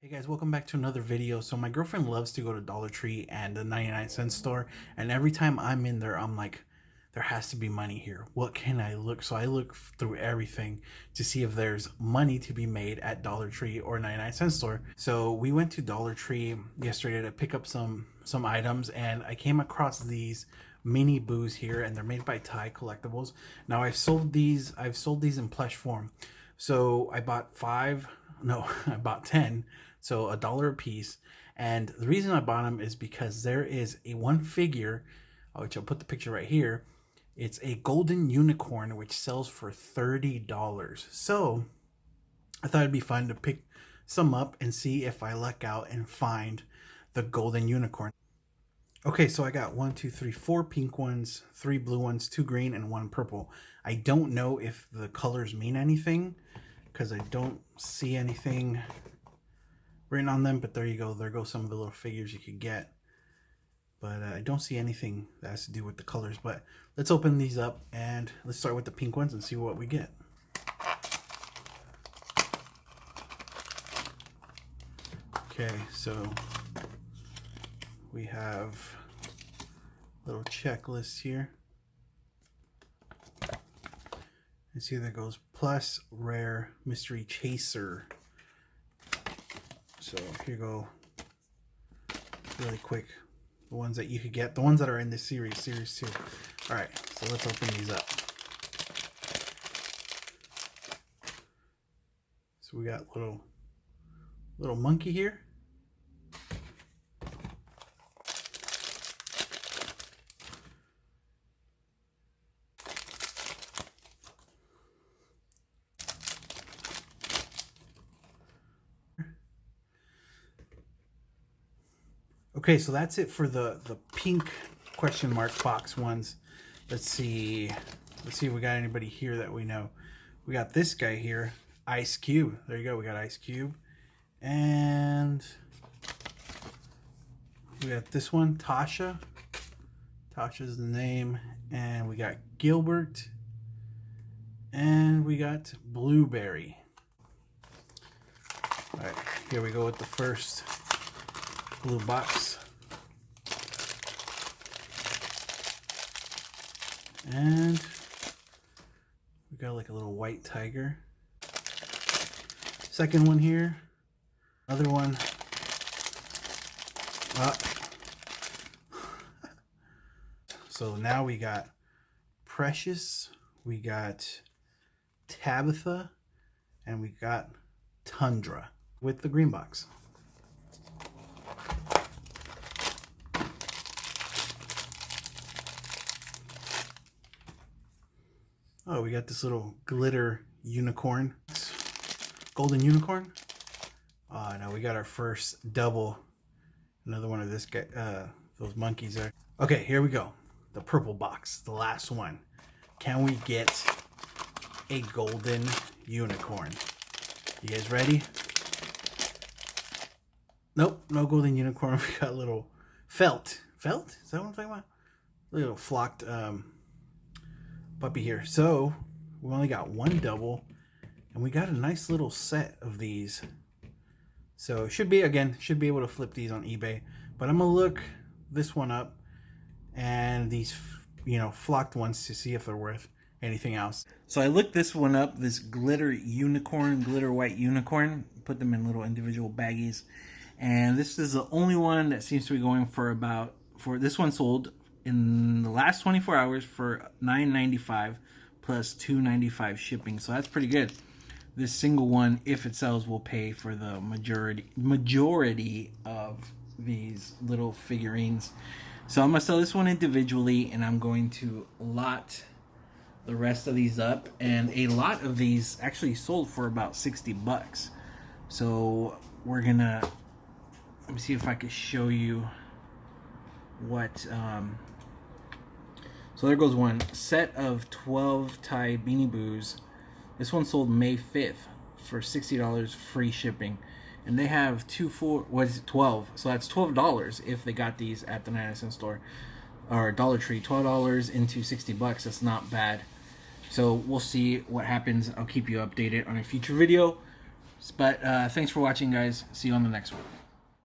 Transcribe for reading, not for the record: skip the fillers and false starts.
Hey guys, welcome back to another video. So my girlfriend loves to go to Dollar Tree and the 99-cent store, and every time I'm in there, I'm like, there has to be money here. What can I look? So I look through everything to see if there's money to be made at Dollar Tree or 99-cent store. So we went to Dollar Tree yesterday to pick up some items, and I came across these mini BOOS here, and they're made by Collectibles. Now I've sold these in plush form. So I bought I bought 10, so $1 a piece. And the reason I bought them is because there is a one figure, which I'll put the picture right here. It's a golden unicorn, which sells for $30. So I thought it'd be fun to pick some up and see if I luck out and find the golden unicorn. Okay, so I got 4 pink ones, 3 blue ones, 2 green, and 1 purple. I don't know if the colors mean anything because I don't see anything written on them, but there you go. There go some of the little figures you could get. But I don't see anything that has to do with the colors. But let's open these up and let's start with the pink ones and see what we get. Okay, so we have a little checklist here. And see, there goes plus rare mystery chaser. So here you go, really quick, the ones that you could get, the ones that are in this series 2. All right, so let's open these up. So we got little monkey here. Okay, so that's it for the pink question mark box ones. Let's see if we got anybody here that we know. We got this guy here, Ice Cube. There you go, we got Ice Cube. And we got this one, Tasha. Tasha's the name. And we got Gilbert. And we got Blueberry. All right, here we go with the first blue box. And we got like a little white tiger. Second one here. Another one. So now we got Precious, we got Tabitha, and we got Tundra with the green box. Oh, we got this little glitter unicorn. Golden unicorn. Oh, no, we got our first double. Another one of this guy, those monkeys there. Okay, here we go. The purple box, the last one. Can we get a golden unicorn? You guys ready? Nope, no golden unicorn. We got a little felt. Felt? Is that what I'm talking about? A little flocked puppy here. So we only got one double, and we got a nice little set of these. So should be able to flip these on eBay. But I'm gonna look this one up and these, flocked ones to see if they're worth anything else. So I looked this one up, this glitter white unicorn. Put them in little individual baggies, and this is the only one that seems to be going for this one sold in the last 24 hours for $9.95 plus $2.95 shipping. So that's pretty good. This single one, if it sells, will pay for the majority of these little figurines. So I'm gonna sell this one individually, and I'm going to lot the rest of these up. And a lot of these actually sold for about $60. So we're gonna, let me see if I can show you what so there goes one set of 12 Thai Beanie Boos. This one sold May 5th for $60 free shipping, and they have 12, so that's $12 if they got these at the 99-cent store or Dollar Tree. $12 into $60, that's not bad. So we'll see what happens. I'll keep you updated on a future video. But thanks for watching, guys. See you on the next one.